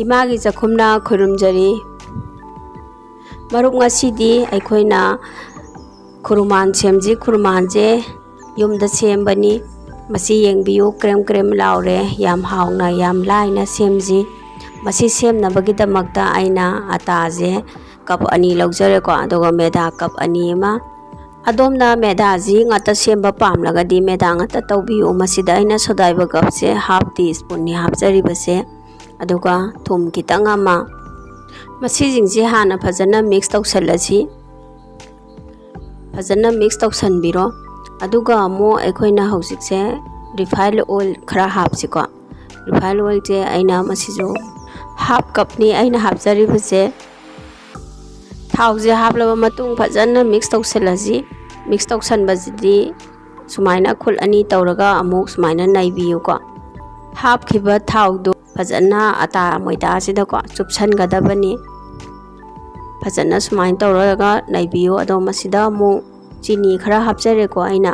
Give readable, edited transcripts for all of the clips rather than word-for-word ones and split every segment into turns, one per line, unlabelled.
emagichakhumna khurumjari marup ngasidi aikoina khurman semji khurman je yumda sembani masi yengbiyu krem krem laure yam haona yam laina semji masi semnabagi damakta aina ata je cup ani laujare ko adoga meda cup ani ma adomna meda ji ngata semba pamlagadi meda ngata tawbiyu masida aina sodaiba cup se half teaspoon ni hapjari base aduga thum kitang ama masi jingji hana phajana mix tawsalasi phajana mix tawsanbiro aduga amo aikoina hojik se refined oil khara hapsiko refined oil je aina masijo half cup ni aina hapjari base thau je haplaba matung phajana mix tawsalasi mix tawsanbajidi sumaina khul ani tawraga amuk sumaina naibiyu ko half khiba thau do phajana ata moida sida ko chupsan gadabani phajana sumain tawraga naibiyu ado masida mu chini khara hapjare ko aina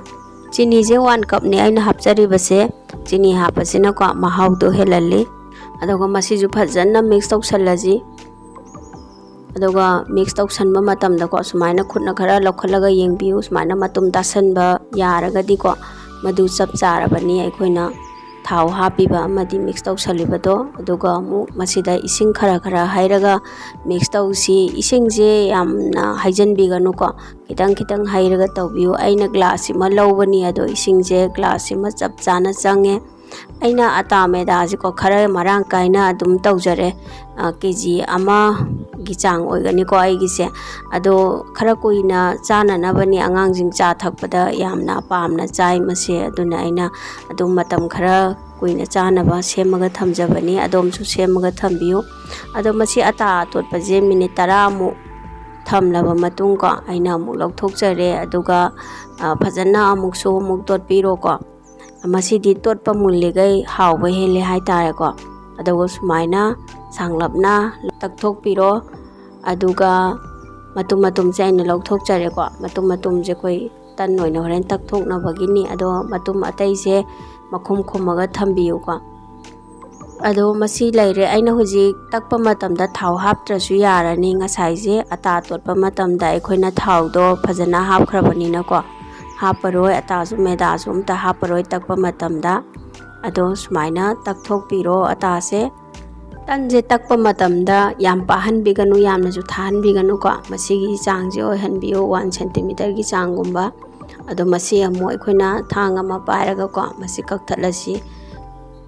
chini je 1 cup ni aina hapjari base chini hapasina ko mahau do helali adoga masiju phajana mix tawsalaji adoga mix tawsanba matamda ko sumaina khutna khara lokhalaga yengbiyu sumaina matum tasanba yaragadi ko madu chap charabani aikoina thau hapiba amadi mix tawsalibado aduga mu masida ising khara khara hairaga mix tawsi ising je yamna haijanbiganu ko kitang kitang hairaga tawbiyu aina glass ima lawbani ado ising je glass ima chap chana change aina ata meda ji ko khara marang kaina adum tawjare kg ama gichang oigani ko ai gise ado khara koina chana na bani angang jing cha thakpada yamna pamna chai mase aduna aina adum matam khara koina chana ba semaga thamjabani adom su semaga thambiyu ado masi ata totpa je minute 10 mu thamlaba matung ko aina mu lokthokjare aduga phajana amuk su muk totpiro ko masidi totpa mulligai hawba hele haitare ko aduga sumaina sanglapna takthokpiro aduga matum matum chaina lokthokjare ko matum je koi tan noina horen takthokna bagini ado matum atai je makhum khumaga thambiyu ko ado masi laire aina huji takpa matamda thau haptrasu yarani ngasai je ata totpa matamda aikoina thau do phajana hapkhrabani na ko haparoi ata su meda su umta haparoi takpa matamda ado sumaina takthokpiro ata se tanje takpa matamda yam pahan biganu yamna ju than biganu ko masigi changje oihanbiyo 1 cm gi changgumba ado masi amu aikoina thang ama pairaga ko masi kakthalasi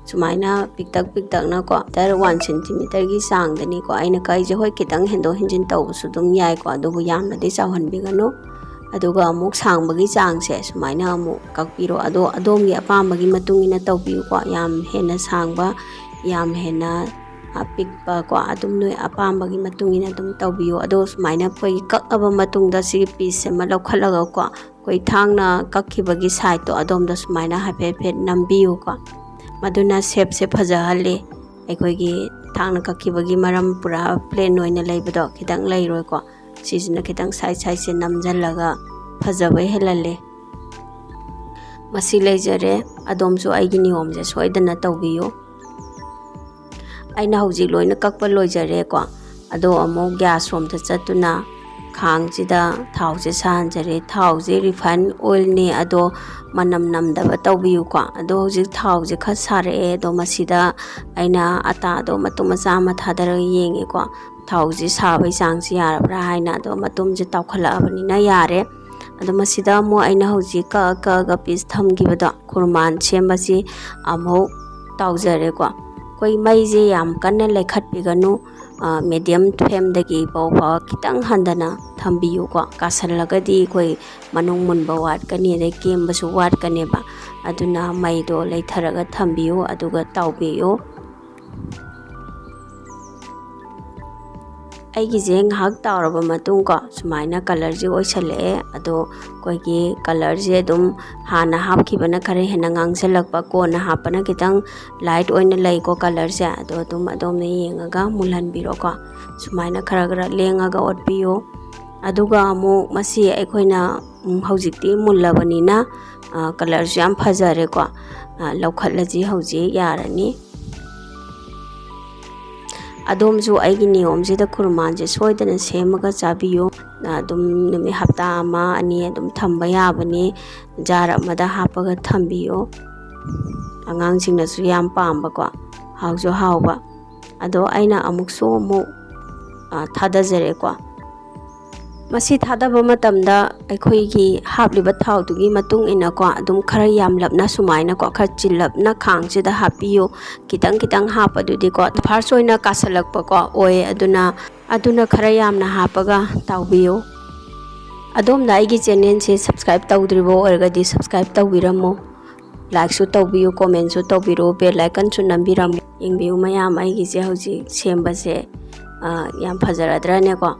sumaina piktak na ko tar 1 cm gi changdani ko aina kai je hoi kitang hendo hinjin tawsu dum yai ko adubu yamna di chawhan biganu aduga amuk sangbagi changse sumaina amu kakpiro ado adomgi apambagi matungina tawbiyu ko yam hena sangba yam hena apikpa ko adum noi apambagi matungina dum tawbiyu ado sumaina koi kakaba matungda si piece ma lokhalaga ko koi thangna kakhibagi side to adomda sumaina hape phet nambiyu ko maduna shape se phajahale aikoigi thangna kakhibagi maram pura plain oina leibado kitang leiroi ko sisina kitang side se namjalaga phajaba helale masi leijare adomsu aigi niyom je soidana tawbiyu aina hojik loina kakpa loijare ko ado amo gas rom ta chatuna khang jida thau je sanjare thau je refined oil ni ado manam namdaba tawbiyu ko ado hojik thau je kha sare do masida aina ata do matum cha ma thadara yenge ko thau je sabai chang si yarabra haina do matum je tawkhala abani na yare ado masida mo aina hojik ka piece thamgibada khurman chembasi amo tawjare ko koi mai je yam kanna lekhat biganu medium flame dagi bawa kitang handana thambiyu ko kasalagadi koi manung munba wat kani de kembasu wat kane ba aduna mai do leitharaga thambiyu aduga tawbiyu aigi je ngahak tawraba matung ko sumaina color je oisale ado koi gi color je dum hana hapkhibana khare hena ngangsalakpa ko na hapana kitang light oina lei ko color je ado dum adom ne yengaga mulhanbiro ko sumaina khara lengaga otpiyo aduga amu masi aikoina hojikti mullabani na color jam phajare ko laukhatlaji hoji yarani ꯑꯗꯣꯝꯁꯨ ꯑꯩꯒꯤ ꯅꯤꯌꯣꯝꯁꯤꯗ ꯈꯨꯔꯃꯥꯟꯁꯦ ꯁꯣꯏꯗꯅ ꯁꯦꯝꯃꯒ ꯆꯥꯕꯤꯌꯨ ꯑꯗꯨꯝ ꯅꯨꯃꯤꯠ ꯍꯞꯇꯥ ꯑꯃ ꯑꯅꯤ ꯑꯗꯨꯝ ꯊꯝꯕ ꯌꯥꯕꯅꯤ ꯖꯥꯔ ꯑꯃꯗ ꯍꯥꯞꯄꯒ ꯊꯝꯕꯤꯌꯨ ꯑꯉꯥꯡꯁꯤꯡꯅꯁꯨ ꯌꯥꯝ ꯄꯥꯝꯕꯀꯣ ꯍꯥꯎꯁꯨ ꯍꯥꯎꯕ ꯑꯗꯣ ꯑꯩꯅ ꯑꯃꯨꯛ ꯊꯥꯗꯖꯔꯦꯀꯣ ꯃꯁꯤ ꯊꯥꯗꯕ ꯃꯇꯝꯗ ꯑꯩꯈꯣꯏꯒꯤ ꯍꯥꯞꯂꯤꯕ ꯊꯥꯎꯗꯨꯒꯤ ꯃꯇꯨꯡ ꯏꯟꯅꯀꯣ ꯑꯗꯨꯝ ꯈꯔ ꯌꯥꯝꯂꯞꯅ ꯁꯨꯃꯥꯏꯅꯀꯣ ꯈꯔ ꯆꯤꯜꯂꯞꯅ ꯈꯥꯡꯁꯤꯗ ꯍꯥꯞꯄꯤꯌꯨ ꯈꯤꯇꯪ ꯍꯥꯞꯄꯗꯨꯗꯤꯀꯣ ꯐꯥꯔꯁ ꯑꯣꯏꯅ ꯀꯥꯁꯜꯂꯛꯄꯀꯣ ꯑꯣꯏ ꯑꯗꯨꯅ ꯈꯔ ꯌꯥꯝꯅ ꯍꯥꯞꯄꯒ ꯇꯥꯎꯕꯤꯌꯨ ꯑꯗꯣꯝꯅ ꯑꯩꯒꯤ ꯆꯦꯅꯦꯜꯁꯦ ꯁꯕꯁꯀ꯭ꯔꯥꯏꯕ ꯇꯧꯗ꯭ꯔꯤꯕ ꯑꯣꯏꯔꯒꯗꯤ ꯁꯕꯁꯀ꯭ꯔꯥꯏꯕ ꯇꯧꯕꯤꯔꯝꯃꯨ ꯂꯥꯏꯛꯁꯨ ꯇꯧꯕꯤꯌꯨ ꯀꯣꯃꯦꯟꯁꯨ ꯇꯧꯕꯤꯔꯨ ꯕꯦꯜ ꯑꯥꯏꯀꯟꯁꯨ ꯅꯝꯕꯤꯔꯝꯃꯨ ꯌꯦꯡꯕꯤꯌꯨ ꯃꯌꯥꯝ ꯑꯩꯒꯤꯁꯦ ꯍꯧꯖꯤꯛ ꯁꯦꯝꯕꯁꯦ ꯌꯥꯝ ꯐꯖꯔꯗ꯭ꯔꯅꯦꯀꯣ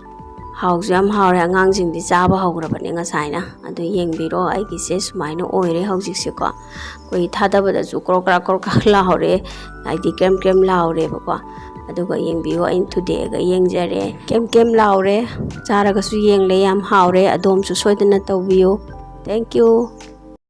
ꯍꯥꯎꯁꯨ ꯌꯥꯝ ꯍꯥꯎꯔꯦ ꯑꯉꯥꯡꯁꯤꯡꯗꯤ ꯆꯥꯕ ꯍꯧꯈ꯭ꯔꯕꯅꯦ ꯉꯁꯥꯏꯅ ꯑꯗꯨ ꯌꯦꯡꯕꯤꯔꯣ ꯑꯩꯒꯤꯁꯦ ꯁꯨꯃꯥꯏꯅ ꯑꯣꯏꯔꯦ ꯍꯧꯖꯤꯛꯁꯦꯀꯣ ꯑꯩꯈꯣꯏ ꯊꯥꯗꯕꯗꯁꯨ ꯀ꯭ꯔꯣꯛ ꯂꯥꯎꯔꯦ ꯍꯥꯏꯗꯤ ꯀ꯭ꯔꯦꯝ ꯂꯥꯎꯔꯦꯕꯀꯣ ꯑꯗꯨꯒ ꯌꯦꯡꯕꯤꯌꯨ ꯑꯩꯅ ꯊꯨꯗꯦꯛꯑꯒ ꯌꯦꯡꯖꯔꯦ ꯀꯦꯝ ꯂꯥꯎꯔꯦ ꯆꯥꯔꯒꯁꯨ ꯌꯦꯡꯂꯦ ꯌꯥꯝ ꯍꯥꯎꯔꯦ ꯑꯗꯣꯝꯁꯨ ꯁꯣꯏꯗꯅ ꯇꯧꯕꯤꯌꯨ ꯊꯦꯡꯛ ꯌꯨ